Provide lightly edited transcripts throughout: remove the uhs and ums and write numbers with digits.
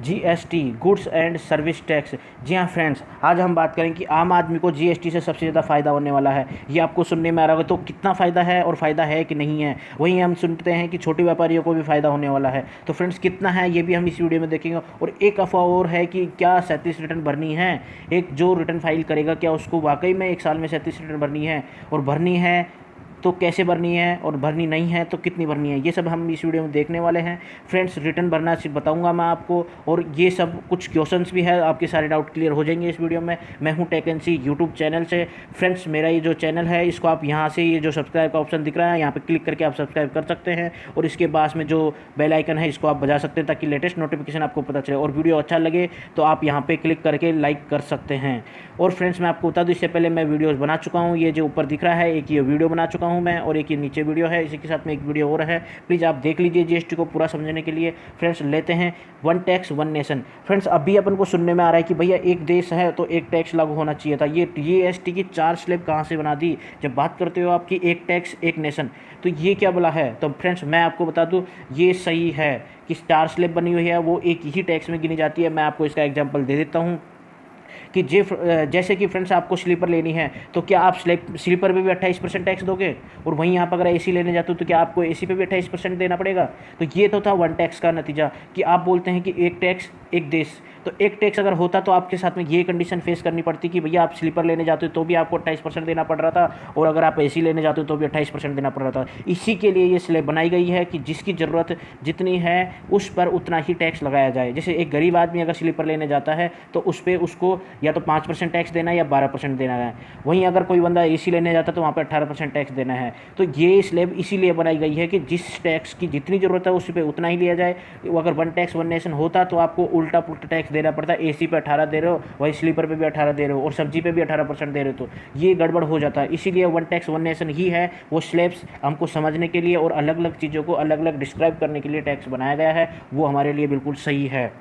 GST, goods and service tax. जी हाँ friends, आज हम बात करें कि आम आदमी को जीएसटी से सबसे ज़्यादा फ़ायदा होने वाला है। ये आपको सुनने में आ रहा होगा, तो कितना फ़ायदा है और फ़ायदा है कि नहीं है। वहीं हम सुनते हैं कि छोटे व्यापारियों को भी फ़ायदा होने वाला है। तो फ्रेंड्स कितना है ये भी हम इस वीडियो में देखेंगे। और एक अफवाह और है कि क्या 37 रिटर्न भरनी है। एक जो रिटर्न फाइल करेगा, क्या उसको वाकई में एक साल में 37 रिटर्न भरनी है, और भरनी है तो कैसे भरनी है, और भरनी नहीं है तो कितनी भरनी है, ये सब हम इस वीडियो में देखने वाले हैं। फ्रेंड्स रिटर्न भरना सिर्फ बताऊंगा मैं आपको, और ये सब कुछ क्वेश्चंस भी है, आपके सारे डाउट क्लियर हो जाएंगे इस वीडियो में। मैं हूं Tech N C YouTube channel से। फ्रेंड्स मेरा ये जो चैनल है, इसको आप यहाँ से ये जो सब्सक्राइब का ऑप्शन दिख रहा है, यहाँ पर क्लिक करके आप सब्सक्राइब कर सकते हैं, और इसके पास में जो बेल आइकन है इसको आप बजा सकते हैं, ताकि लेटेस्ट नोटिफिकेशन आपको पता चले। और वीडियो अच्छा लगे तो आप यहाँ पर क्लिक करके लाइक कर सकते हैं। और फ्रेंड्स मैं आपको बता दूँ, इससे पहले मैं वीडियोज़ बना चुका हूँ। ये जो ऊपर दिख रहा है, एक ये वीडियो बना चुका हूँ मैं, और एक ये नीचे वीडियो है, इसी के साथ में एक वीडियो और है। प्लीज़ आप देख लीजिए जीएसटी को पूरा समझने के लिए। फ्रेंड्स लेते हैं one tax one nation. Friends अभी अपन को सुनने में आ रहा है कि भैया एक देश है तो एक टैक्स लागू होना चाहिए था। ये जीएसटी की 4 स्लैब कहाँ से बना दी। जब बात करते हो आपकी एक टैक्स एक नेशन, तो ये क्या बोला है। तो फ्रेंड्स मैं आपको बता दूँ, ये सही है कि 4 स्लैब बनी हुई है, वो एक ही टैक्स में गिनी जाती है। मैं आपको इसका एग्जाम्पल दे देता हूँ कि जैसे कि फ्रेंड्स आपको स्लीपर लेनी है, तो क्या आप स्लीपर पे भी 28% टैक्स दोगे, और वहीं आप अगर एसी लेने जाते हो तो क्या आपको एसी पे भी 28% देना पड़ेगा। तो ये तो था वन टैक्स का नतीजा, कि आप बोलते हैं कि एक टैक्स एक देश। तो एक टैक्स अगर होता तो आपके साथ में ये कंडीशन फेस करनी पड़ती कि भैया आप स्लीपर लेने जाते हो तो भी आपको 28% देना पड़ रहा था, और अगर आप एसी लेने जाते हो तो भी 28% देना पड़ रहा था। इसी के लिए ये स्लैब बनाई गई है कि जिसकी ज़रूरत जितनी है उस पर उतना ही टैक्स लगाया जाए। जैसे एक गरीब आदमी अगर स्लीपर लेने जाता है तो उस पर उसको या तो 5% टैक्स देना है या 12% देना है। वहीं अगर कोई बंदा एसी लेने जाता है तो वहाँ पर 18% टैक्स देना है। तो ये स्लैब इसीलिए बनाई गई है कि जिस टैक्स की जितनी ज़रूरत है उस पर उतना ही लिया जाए। अगर वन टैक्स वन नेशन होता तो आपको उल्टा पुल्टा टैक्स देना पड़ता। एसी पे 18 दे रहे हो, वही स्लीपर पे भी 18 दे रहे हो, और सब्जी पे भी 18% दे रहे हो, तो ये गड़बड़ हो जाता है। इसीलिए वन टैक्स वन नेशन ही है वो स्लैब्स हमको समझने के लिए और अलग अलग चीज़ों को अलग अलग डिस्क्राइब करने के लिए टैक्स बनाया गया है। वो हमारे लिए बिल्कुल सही है।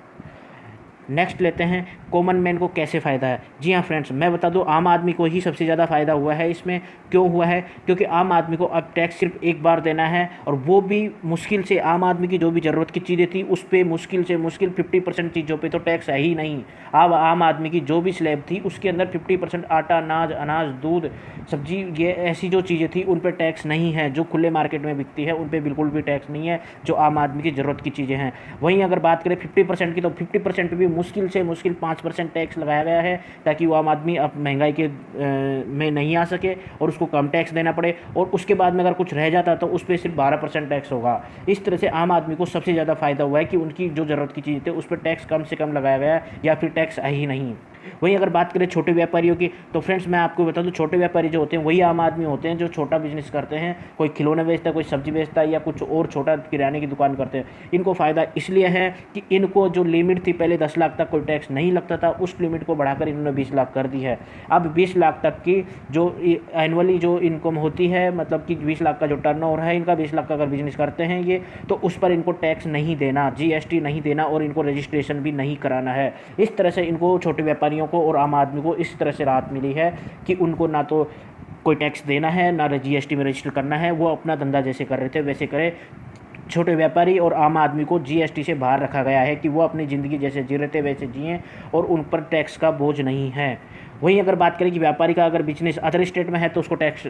नेक्स्ट लेते हैं कॉमन मैन को कैसे फ़ायदा है। जी हाँ फ्रेंड्स, मैं बता दूं आम आदमी को ही सबसे ज़्यादा फ़ायदा हुआ है इसमें। क्यों हुआ है? क्योंकि आम आदमी को अब टैक्स सिर्फ एक बार देना है, और वो भी मुश्किल से आम आदमी की जो भी ज़रूरत की चीज़ें थी उस पर मुश्किल से मुश्किल 50% चीज़ों पे तो टैक्स है ही नहीं। अब आम आदमी की जो भी स्लैब थी उसके अंदर 50% आटा, अनाज, दूध, सब्जी, ये ऐसी जो चीज़ें थी उन पर टैक्स नहीं है। जो खुले मार्केट में बिकती है उन पर बिल्कुल भी टैक्स नहीं है, जो आम आदमी की ज़रूरत की चीज़ें हैं। वहीं अगर बात करें 50% की, तो 50% पर भी मुश्किल से मुश्किल 5% टैक्स लगाया गया है, ताकि वो आम आदमी अब महंगाई के में नहीं आ सके और उसको कम टैक्स देना पड़े। और उसके बाद में अगर कुछ रह जाता तो उस पर सिर्फ 12% टैक्स होगा। इस तरह से आम आदमी को सबसे ज़्यादा फ़ायदा हुआ है कि उनकी जो ज़रूरत की चीज़ थी उस पर टैक्स कम से कम लगाया गया, या फिर टैक्स है ही नहीं। वहीं अगर बात करें छोटे व्यापारियों की, तो फ्रेंड्स मैं आपको बता दूं छोटे व्यापारी जो होते हैं वही आम आदमी होते हैं जो छोटा बिजनेस करते हैं। कोई खिलौने बेचता है, कोई सब्जी बेचता है, या कुछ और छोटा किराने की दुकान करते हैं। इनको फ़ायदा इसलिए है कि इनको जो लिमिट थी पहले 10 लाख तक कोई टैक्स नहीं लगता था, उस लिमिट को बढ़ाकर इन्होंने 20 लाख कर दी है। अब 20 लाख तक की जो एनुअली जो इनकम होती है, मतलब कि 20 लाख का जो टर्नओवर है इनका, 20 लाख का अगर बिजनेस करते हैं ये, तो उस पर इनको टैक्स नहीं देना, जीएसटी नहीं देना, और इनको रजिस्ट्रेशन भी नहीं कराना है। इस तरह से इनको छोटे व्यापारियों को और आम आदमी को इस तरह से राहत मिली है कि उनको ना तो कोई टैक्स देना है, ना जीएसटी में रजिस्टर करना है। वो अपना धंधा जैसे कर रहे थे वैसे करें। छोटे व्यापारी और आम आदमी को जीएसटी से बाहर रखा गया है कि वो अपनी ज़िंदगी जैसे जी रहे थे वैसे जिएं, और उन पर टैक्स का बोझ नहीं है। वहीं अगर बात करें कि व्यापारी का अगर बिजनेस अदर स्टेट में है तो उसको टैक्स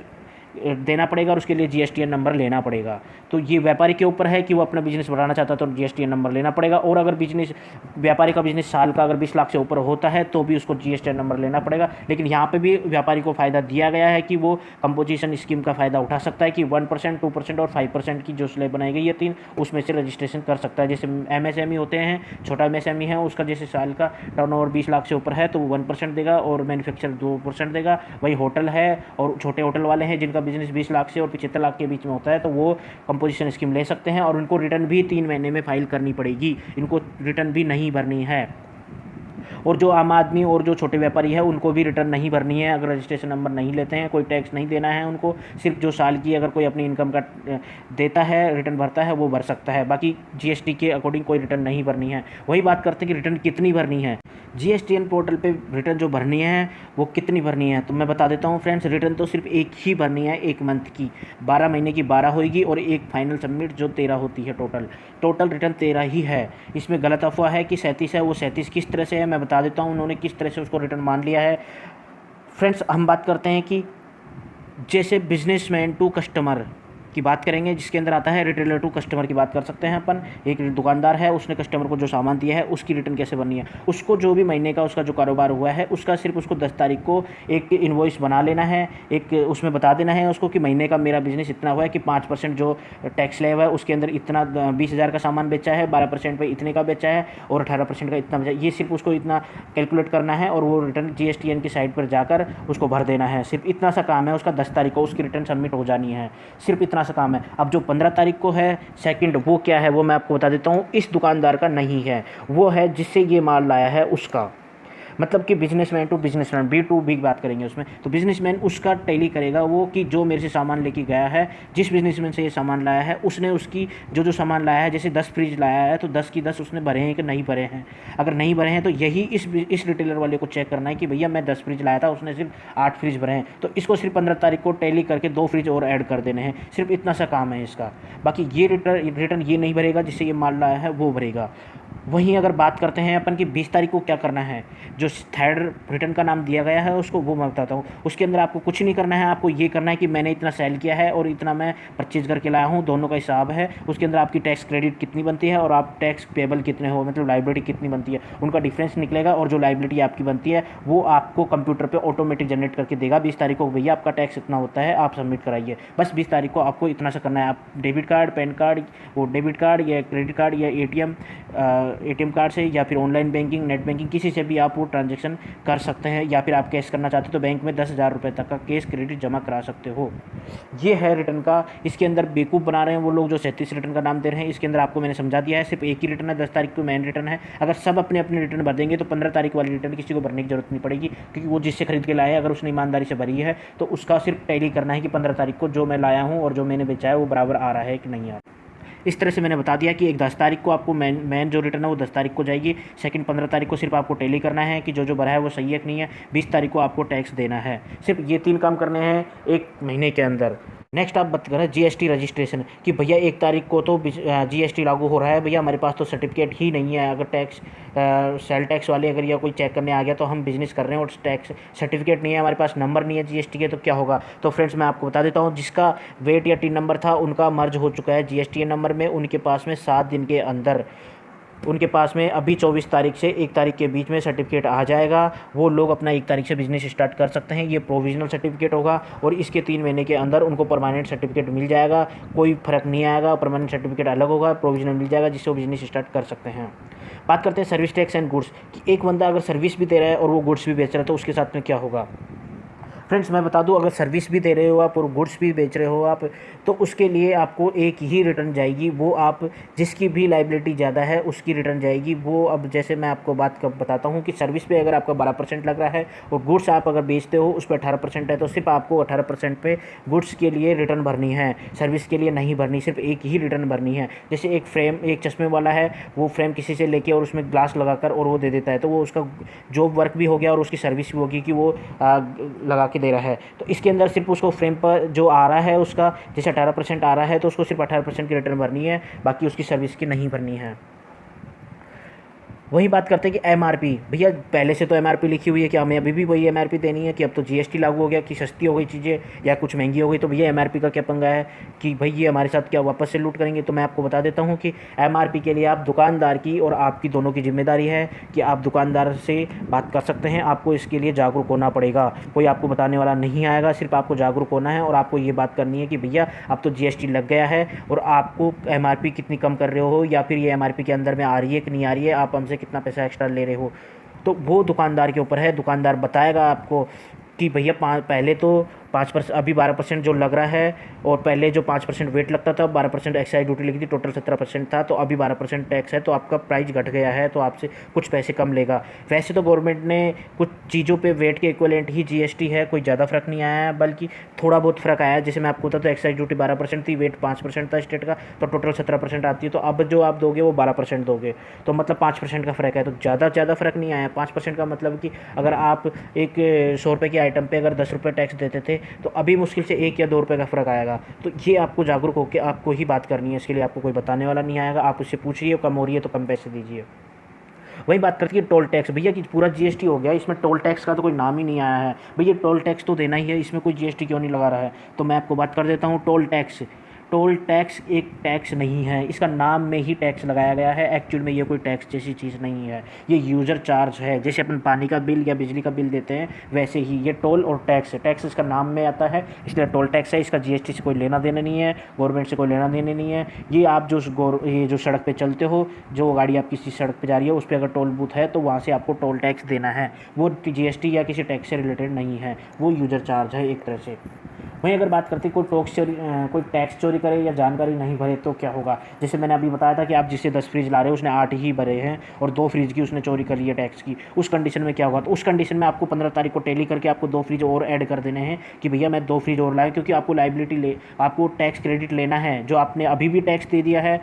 देना पड़ेगा, और उसके लिए जीएसटीएन नंबर लेना पड़ेगा। तो ये व्यापारी के ऊपर है कि वो अपना बिजनेस बढ़ाना चाहता है तो जीएसटीएन नंबर लेना पड़ेगा। और अगर व्यापारी का बिजनेस साल का अगर 20 लाख से ऊपर होता है तो भी उसको जीएसटीएन नंबर लेना पड़ेगा। लेकिन यहाँ पे भी व्यापारी को फ़ायदा दिया गया है कि वो कंपोजिशन स्कीम का फ़ायदा उठा सकता है कि 1%, 2% और 5% की जो स्लैब बनाई गई है 3, उसमें से रजिस्ट्रेशन कर सकता है। जैसे एमएसएमई होते हैं, छोटा एमएसएमई है, उसका जैसे साल का टर्नओवर 20 लाख से ऊपर है तो वो 1% देगा, और मैन्युफैक्चर 2% देगा। वही होटल है और छोटे होटल वाले हैं जिनका बिजनेस 20 लाख से और 75 लाख के बीच में होता है, तो वो कंपोजिशन स्कीम ले सकते हैं, और उनको रिटर्न भी 3 महीने में फाइल करनी पड़ेगी, इनको रिटर्न भी नहीं भरनी है। और जो आम आदमी और जो छोटे व्यापारी है उनको भी रिटर्न नहीं भरनी है। अगर रजिस्ट्रेशन नंबर नहीं लेते हैं, कोई टैक्स नहीं देना है उनको, सिर्फ जो साल की अगर कोई अपनी इनकम का देता है, रिटर्न भरता है, वो भर सकता है। बाकी जीएसटी के अकॉर्डिंग कोई रिटर्न नहीं भरनी है। वही बात करते हैं कि रिटर्न कितनी भरनी है। जीएसटीएन पोर्टल पे रिटर्न जो भरनी है वो कितनी भरनी है, तो मैं बता देता हूँ फ्रेंड्स। रिटर्न तो सिर्फ एक ही भरनी है, 1 मंथ की, 12 महीने की 12 होगी और एक फाइनल सबमिट जो 13 होती है। टोटल रिटर्न 13 ही है। इसमें गलत अफवाह है कि 37 है, वो 37 किस तरह से है मैं बता देता हूँ, उन्होंने किस तरह से उसको रिटर्न मान लिया है। फ्रेंड्स हम बात करते हैं कि जैसे बिजनेसमैन टू कस्टमर की बात करेंगे, जिसके अंदर आता है रिटेलर टू कस्टमर की बात कर सकते हैं अपन। एक दुकानदार है, उसने कस्टमर को जो सामान दिया है उसकी रिटर्न कैसे बननी है। उसको जो भी महीने का उसका जो कारोबार हुआ है उसका सिर्फ उसको 10 तारीख को एक इन्वॉइस बना लेना है, एक उसमें बता देना है उसको कि महीने का मेरा बिजनेस इतना हुआ है कि 5% जो टैक्स लिया हुआ है उसके अंदर इतना 20,000 का सामान बेचा है, 12% पे इतने का बेचा है और 18% का इतना बेचा है। ये सिर्फ उसको इतना कैलकुलेट करना है और वो रिटर्न जीएसटीएन की साइट पर जाकर उसको भर देना है। सिर्फ इतना सा काम है उसका। 10 तारीख को उसकी रिटर्न सबमिट हो जानी है, सिर्फ इतना सा काम है। अब जो 15 तारीख को है सेकंड, वो क्या है वो मैं आपको बता देता हूँ। इस दुकानदार का नहीं है, वो है जिससे ये माल लाया है उसका। मतलब कि बिजनेसमैन टू बिजनेसमैन, B2B बात करेंगे उसमें, तो बिजनेसमैन उसका टैली करेगा वो कि जो मेरे से सामान लेके गया है, जिस बिजनेसमैन से ये सामान लाया है उसने उसकी जो सामान लाया है, जैसे 10 फ्रिज लाया है तो 10 की 10 उसने भरे हैं कि नहीं भरे हैं। अगर नहीं भरे हैं तो यही इस रिटेलर वाले को चेक करना है कि भैया मैं 10 फ्रिज लाया था, उसने सिर्फ 8 फ्रिज भरे हैं, तो इसको सिर्फ 15 तारीख को टैली करके 2 फ्रिज और ऐड कर देने हैं। सिर्फ इतना सा काम है इसका। बाकी ये रिटर्न ये नहीं भरेगा जिससे ये माल लाया है, वो भरेगा। वहीं अगर बात करते हैं अपन कि 20 तारीख को क्या करना है, जो थर्ड रिटर्न का नाम दिया गया है उसको, वो मैं बताता हूँ। उसके अंदर आपको कुछ नहीं करना है, आपको ये करना है कि मैंने इतना सेल किया है और इतना मैं परचेज करके लाया हूँ, दोनों का हिसाब है। उसके अंदर आपकी टैक्स क्रेडिट कितनी बनती है और आप टैक्स पेबल कितने हो, मतलब लाइबिलिटी कितनी बनती है, उनका डिफरेंस निकलेगा और जो लाइबिलिटी आपकी बनती है वो आपको कंप्यूटर पर ऑटोमेटिक जनरेट करके देगा। 20 तारीख को भैया आपका टैक्स इतना होता है, आप सबमिट कराइए। बस 20 तारीख को आपको इतना सा करना है। आप डेबिट कार्ड, पैन कार्ड, वो डेबिट कार्ड या क्रेडिट कार्ड या एटीएम कार्ड से या फिर ऑनलाइन बैंकिंग, नेट बैंकिंग, किसी से भी आप वो ट्रांजैक्शन कर सकते हैं। या फिर आप कैश करना चाहते हो तो बैंक में 10,000 रुपये तक का कैश क्रेडिट जमा करा सकते हो। ये है रिटर्न का। इसके अंदर बेवकूफ़ बना रहे हैं वो लोग जो 37 रिटर्न का नाम दे रहे हैं। इसके अंदर आपको मैंने समझा दिया है, सिर्फ एक ही रिटर्न है, 10 तारीख को मेन रिटर्न है। अगर सब अपने अपने रिटर्न भर देंगे तो 15 तारीख वाली रिटर्न किसी को भरने की जरूरत नहीं पड़ेगी, क्योंकि वो जिससे खरीद के लाया है अगर उसने ईमानदारी से भरी है तो उसका सिर्फ टैली करना है कि 15 तारीख को जो मैं लाया हूँ और जो मैंने बेचा है वो बराबर आ रहा है कि नहीं आ रहा। इस तरह से मैंने बता दिया कि एक 10 तारीख को आपको मेन जो रिटर्न है वो 10 तारीख को जाएगी। सेकंड 15 तारीख को सिर्फ आपको टैली करना है कि जो भरा है वो सही है कि नहीं है। 20 तारीख को आपको टैक्स देना है। सिर्फ ये 3 काम करने हैं 1 महीने के अंदर। नेक्स्ट आप बात करें जीएसटी रजिस्ट्रेशन कि भैया 1 तारीख को तो जीएसटी लागू हो रहा है, भैया हमारे पास तो सर्टिफिकेट ही नहीं है। अगर सेल टैक्स वाले अगर या कोई चेक करने आ गया तो हम बिज़नेस कर रहे हैं और टैक्स सर्टिफिकेट नहीं है, हमारे पास नंबर नहीं है जीएसटी के, तो क्या होगा। तो फ्रेंड्स मैं आपको बता देता हूँ, जिसका वेट या टीन नंबर था उनका मर्ज हो चुका है जीएसटी नंबर में। उनके पास में 7 दिन के अंदर, उनके पास में अभी 24 तारीख से 1 तारीख के बीच में सर्टिफिकेट आ जाएगा। वो लोग अपना 1 तारीख से बिजनेस स्टार्ट कर सकते हैं। ये प्रोविजनल सर्टिफिकेट होगा और इसके 3 महीने के अंदर उनको परमानेंट सर्टिफिकेट मिल जाएगा। कोई फ़र्क नहीं आएगा, परमानेंट सर्टिफिकेट अलग होगा, प्रोविजनल मिल जाएगा, जिससे वो बिजनेस स्टार्ट कर सकते हैं। बात करते हैं सर्विस टैक्स एंड गुड्स कि एक बंदा अगर सर्विस भी दे रहा है और वो गुड्स भी बेच रहा है तो उसके साथ में क्या होगा। फ्रेंड्स मैं बता दूं, अगर सर्विस भी दे रहे हो आप और गुड्स भी बेच रहे हो आप, तो उसके लिए आपको एक ही रिटर्न जाएगी। वो आप जिसकी भी लाइबिलिटी ज़्यादा है उसकी रिटर्न जाएगी वो। अब जैसे मैं आपको बात बताता हूँ कि सर्विस पे अगर आपका 12% लग रहा है और गुड्स आप अगर बेचते हो उस पर 18% है, तो सिर्फ आपको 18% पे गुड्स के लिए रिटर्न भरनी है, सर्विस के लिए नहीं भरनी। सिर्फ एक ही रिटर्न भरनी है। जैसे एक फ्रेम, एक चश्मे वाला है, वो फ्रेम किसी से लेके और उसमें ग्लास लगाकर और वो दे देता है, तो वो उसका जॉब वर्क भी हो गया और उसकी सर्विस भी होगी कि वो लगा दे रहा है। तो इसके अंदर सिर्फ उसको फ्रेम पर जो आ रहा है उसका, जैसे 18% आ रहा है तो उसको सिर्फ 18% की रिटर्न भरनी है, बाकी उसकी सर्विस की नहीं भरनी है। वही बात करते हैं कि एमआरपी, भैया पहले से तो एमआरपी लिखी हुई है कि हमें अभी भी वही एमआरपी देनी है, कि अब तो जीएसटी लागू हो गया कि सस्ती हो गई चीज़ें या कुछ महंगी हो गई, तो भैया एमआरपी का क्या पंगा है कि भाई ये हमारे साथ क्या वापस से लूट करेंगे। तो मैं आपको बता देता हूँ कि एमआरपी के लिए आप दुकानदार की और आपकी दोनों की जिम्मेदारी है कि आप दुकानदार से बात कर सकते हैं। आपको इसके लिए जागरूक होना पड़ेगा, कोई आपको बताने वाला नहीं आएगा, सिर्फ आपको जागरूक होना है और आपको ये बात करनी है कि भैया अब तो जीएसटी लग गया है और आपको एमआरपी कितनी कम कर रहे हो, या फिर ये एमआरपी के अंदर में आ रही है कि नहीं आ रही है, आप हमसे कितना पैसा एक्स्ट्रा ले रहे हो। तो वो दुकानदार के ऊपर है, दुकानदार बताएगा आपको कि भैया पहले तो 5% अभी 12% जो लग रहा है, और पहले जो 5% वेट लगता था 12% एक्साइज ड्यूटी लगी थी, टोटल 17% था, तो अभी 12% टैक्स है, तो आपका प्राइस घट गया है, तो आपसे कुछ पैसे कम लेगा। वैसे तो गवर्नमेंट ने कुछ चीज़ों पे वेट के इक्विवेलेंट ही जीएसटी है, कोई ज़्यादा फ़र्क नहीं आया है, बल्कि थोड़ा बहुत फ़र्क आया है। जैसे मैं आपको बता तो एक्साइज ड्यूटी 12% थी, वेट 5% था स्टेट का, तो टोटल 17% आती है। तो अब जो आप दोगे वो 12% दोगे, तो मतलब 5% का फ़र्क है, तो ज़्यादा फ़र्क नहीं आया। 5% का मतलब कि अगर आप एक 100 रुपये की आइटम पे अगर 10 रुपये टैक्स देते थे, तो अभी मुश्किल से 1 या 2 रुपये का फ़र्क आएगा। तो ये आपको जागरूक होकर आपको ही बात करनी है, इसके लिए आपको कोई बताने वाला नहीं आएगा। आप उससे पूछिए, कम हो रही है तो कम पैसे दीजिए। वही बात करती है टोल टैक्स, भैया कि पूरा जीएसटी हो गया, इसमें टोल टैक्स का तो कोई नाम ही नहीं आया है। भैया टोल टैक्स तो देना ही है, इसमें कोई जीएसटी क्यों नहीं लगा रहा है? तो मैं आपको बात कर देता हूँ। टोल टैक्स एक टैक्स नहीं है, इसका नाम में ही टैक्स लगाया गया है। एक्चुअल में ये कोई टैक्स जैसी चीज़ नहीं है, ये यूज़र चार्ज है। जैसे अपन पानी का बिल या बिजली का बिल देते हैं, वैसे ही ये टोल और टैक्स है। टैक्स इसका नाम में आता है, इसलिए टोल टैक्स है। इसका जीएसटी से कोई लेना देना नहीं है, गवर्नमेंट से कोई लेना देना नहीं है। ये आप ये जो सड़क पे चलते हो, जो गाड़ी आप किसी सड़क पे जा रही है, उस पर अगर टोल बूथ है तो वहाँ से आपको टोल टैक्स देना है। वो जीएसटी या किसी टैक्स से रिलेटेड नहीं है, वो यूज़र चार्ज है एक तरह से। वहीं अगर बात करते कोई टैक्स चोरी करे या जानकारी नहीं भरे तो क्या होगा? जैसे मैंने अभी बताया था कि आप जिससे 10 फ्रिज ला रहे हो, उसने 8 ही भरे हैं और 2 फ्रिज की उसने चोरी कर ली है टैक्स की। उस कंडीशन में क्या होगा? तो उस कंडीशन में आपको 15 तारीख को टैली करके आपको 2 फ्रिज और ऐड कर देने हैं कि भैया मैं 2 फ्रिज और लाया, क्योंकि आपको टैक्स क्रेडिट लेना है। जो आपने अभी भी टैक्स दे दिया है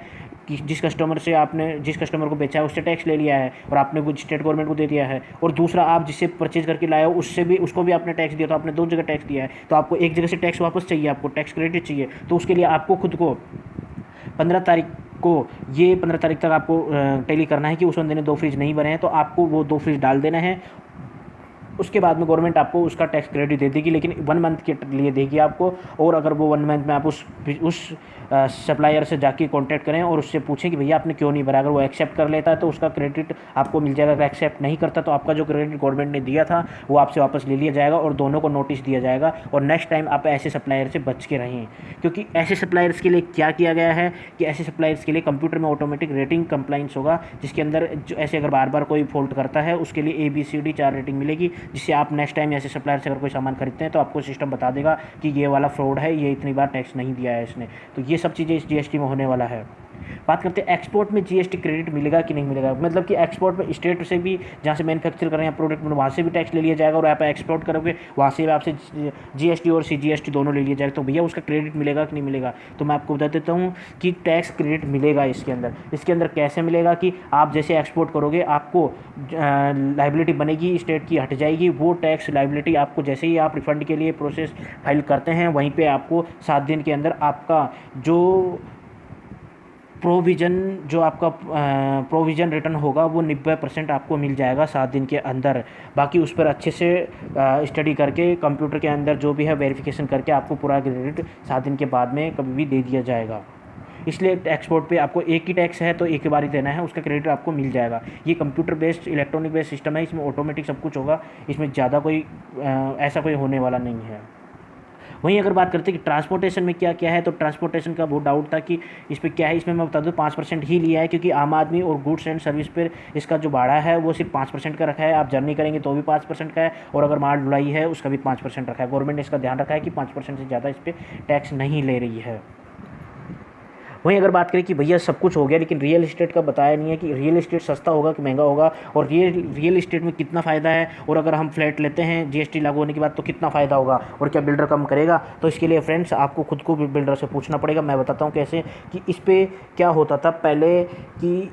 कि जिस कस्टमर को बेचा है उससे टैक्स ले लिया है और आपने कुछ स्टेट गवर्नमेंट को दे दिया है, और दूसरा आप जिससे परचेज करके लाए हो उसको भी आपने टैक्स दिया, तो आपने 2 जगह टैक्स दिया है। तो आपको एक जगह से टैक्स वापस चाहिए, आपको टैक्स क्रेडिट चाहिए। तो उसके लिए आपको खुद को 15 तारीख तक आपको टैली करना है कि उस बंदे ने 2 फ्रिज नहीं भरे हैं, तो आपको वो 2 फ्रिज डाल देना है। उसके बाद में गवर्नमेंट आपको उसका टैक्स क्रेडिट दे देगी, लेकिन 1 मंथ के लिए देगी आपको। और अगर वो 1 मंथ में आप उस सप्लायर से जाके कांटेक्ट करें और उससे पूछें कि भैया आपने क्यों नहीं भरा, अगर वो एक्सेप्ट कर लेता है तो उसका क्रेडिट आपको मिल जाएगा। अगर एक्सेप्ट नहीं करता तो आपका जो क्रेडिट गवर्नमेंट ने दिया था वो आपसे वापस ले लिया जाएगा और दोनों को नोटिस दिया जाएगा। और नेक्स्ट टाइम आप ऐसे सप्लायर से बच के रहें, क्योंकि ऐसे सप्लायर्स के लिए क्या किया गया है कि ऐसे सप्लायर्स के लिए कंप्यूटर में ऑटोमेटिक रेटिंग कंप्लाइंस होगा, जिसके अंदर जो ऐसे अगर बार बार कोई फॉल्ट करता है उसके लिए ABCD 4 रेटिंग मिलेगी, जिससे आप नेक्स्ट टाइम ऐसे सप्लायर से अगर कोई सामान खरीदते हैं तो आपको सिस्टम बता देगा कि ये वाला फ्रॉड है, ये इतनी बार टैक्स नहीं दिया है इसने। तो ये सब चीज़ें इस जीएसटी में होने वाला है। बात करते हैं एक्सपोर्ट में जीएसटी क्रेडिट मिलेगा कि नहीं मिलेगा। मतलब कि एक्सपोर्ट में स्टेट से भी, जहाँ से मैन्युफैक्चर कर रहे हैं प्रोडक्ट, वहाँ से भी टैक्स ले लिया जाएगा, और आप एक्सपोर्ट करोगे वहाँ से भी आपसे जीएसटी और CGST दोनों ले लिया जाएगा। तो भैया उसका क्रेडिट मिलेगा कि नहीं मिलेगा? तो मैं आपको बता देता हूँ कि टैक्स क्रेडिट मिलेगा इसके अंदर कैसे मिलेगा कि आप जैसे एक्सपोर्ट करोगे आपको लाइबिलिटी बनेगी, स्टेट की हट जाएगी। वो टैक्स लाइबिलिटी आपको जैसे ही आप रिफंड के लिए प्रोसेस फाइल करते हैं, वहीं पे आपको 7 दिन के अंदर आपका जो प्रोविज़न रिटर्न होगा वो 90% आपको मिल जाएगा 7 दिन के अंदर। बाकी उस पर अच्छे से स्टडी करके कंप्यूटर के अंदर जो भी है वेरिफिकेशन करके आपको पूरा क्रेडिट 7 दिन के बाद में कभी भी दे दिया जाएगा। इसलिए एक्सपोर्ट पे आपको एक ही टैक्स है तो एक ही बार ही देना है, उसका क्रेडिट आपको मिल जाएगा। ये computer based electronic based system है, इसमें ऑटोमेटिक सब कुछ होगा, इसमें ज़्यादा कोई ऐसा कोई होने वाला नहीं है। वहीं अगर बात करते हैं कि ट्रांसपोर्टेशन में क्या क्या है, तो ट्रांसपोर्टेशन का बहुत डाउट था कि इस पर क्या है। इसमें मैं बता दूं 5% ही लिया है, क्योंकि आम आदमी और गुड्स एंड सर्विस पर इसका जो भाड़ा है वो सिर्फ 5% का रखा है। आप जर्नी करेंगे तो भी 5% का है, और अगर माल ढुलाई है उसका भी 5% रखा है। गवर्नमेंट ने इसका ध्यान रखा है कि 5% से ज़्यादा इस पर टैक्स नहीं ले रही है। वहीं अगर बात करें कि भैया सब कुछ हो गया, लेकिन रियल इस्टेट का बताया नहीं है कि रियल इस्टेट सस्ता होगा कि महंगा होगा, और रियल इस्टेट में कितना फ़ायदा है, और अगर हम फ्लैट लेते हैं जीएसटी लागू होने के बाद तो कितना फ़ायदा होगा, और क्या बिल्डर कम करेगा। तो इसके लिए फ्रेंड्स आपको खुद को भी बिल्डर से पूछना पड़ेगा। मैं बताता हूँ कैसे, कि इस पर क्या होता था पहले कि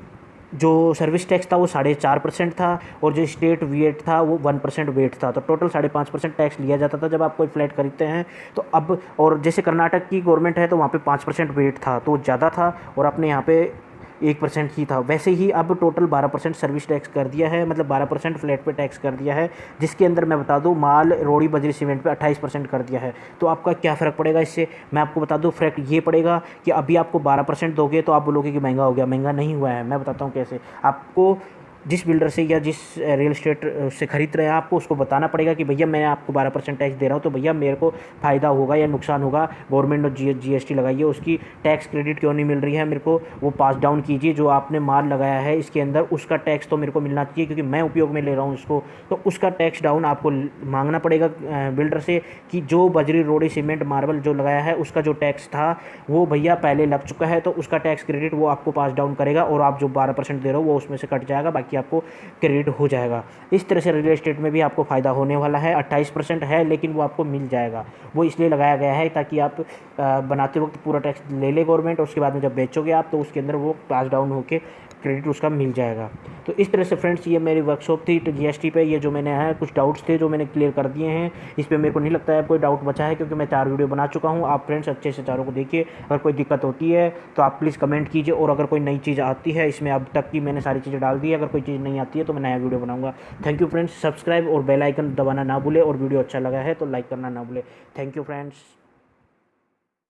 जो सर्विस टैक्स था वो 4.5% था, और जो स्टेट वेट था वो 1% वेट था, तो टोटल 5.5% टैक्स लिया जाता था जब आप कोई फ्लैट खरीदते हैं। तो अब, और जैसे कर्नाटक की गवर्नमेंट है तो वहाँ पे 5% वेट था, तो ज़्यादा था, और अपने यहाँ पे 1% ही था। वैसे ही अब टोटल 12% सर्विस टैक्स कर दिया है, मतलब 12% फ्लैट पे टैक्स कर दिया है, जिसके अंदर मैं बता दूं माल, रोड़ी, बजरी, सीमेंट पे 28% कर दिया है। तो आपका क्या फ़र्क पड़ेगा इससे, मैं आपको बता दूं। फ़र्क ये पड़ेगा कि अभी आपको 12% दोगे तो आप बोलोगे कि महंगा हो गया, महंगा नहीं हुआ है। मैं बताता हूँ कैसे। आपको जिस बिल्डर से या जिस रियल एस्टेट से खरीद रहे हैं आपको उसको बताना पड़ेगा कि भैया मैं आपको 12% टैक्स दे रहा हूँ, तो भैया मेरे को फ़ायदा होगा या नुकसान होगा, गवर्नमेंट ने जीएसटी लगाई है उसकी टैक्स क्रेडिट क्यों नहीं मिल रही है मेरे को, वो पास डाउन कीजिए। जो आपने माल लगाया है इसके अंदर उसका टैक्स तो मेरे को मिलना चाहिए, क्योंकि मैं उपयोग में ले रहा हूँ इसको, तो उसका टैक्स डाउन आपको मांगना पड़ेगा बिल्डर से कि जो बजरी, रोड़ी, सीमेंट, मार्बल जो लगाया है उसका जो टैक्स था वो भैया पहले लग चुका है, तो उसका टैक्स क्रेडिट वो आपको पास डाउन करेगा और आप जो 12% दे रहे हो वो उसमें से कट जाएगा, बाकी आपको क्रेडिट हो जाएगा। इस तरह से रियल एस्टेट में भी आपको फ़ायदा होने वाला है। 28% है लेकिन वो आपको मिल जाएगा, वो इसलिए लगाया गया है ताकि आप बनाते वक्त पूरा टैक्स ले ले गवर्नमेंट, उसके बाद में जब बेचोगे आप तो उसके अंदर वो पास डाउन होकर क्रेडिट उसका मिल जाएगा। तो इस तरह से फ्रेंड्स ये मेरी वर्कशॉप थी जीएसटी पे। ये जो मैंने है कुछ डाउट्स थे जो मैंने क्लियर कर दिए हैं, इस पर मेरे को नहीं लगता है कोई डाउट बचा है, क्योंकि मैं 4 वीडियो बना चुका हूँ। आप फ्रेंड्स अच्छे से चारों को देखिए, अगर कोई दिक्कत होती है तो आप प्लीज़ कमेंट कीजिए, और अगर कोई नई चीज़ आती है इसमें अब तक की मैंने सारी चीज़ें डाल दी है, अगर कोई चीज़ नहीं आती है तो मैं नया वीडियो बनाऊँगा। थैंक यू फ्रेंड्स, सब्सक्राइब और बेल आइकन दबाना ना भूले, और वीडियो अच्छा लगा है तो लाइक करना ना भूले। Thank you friends.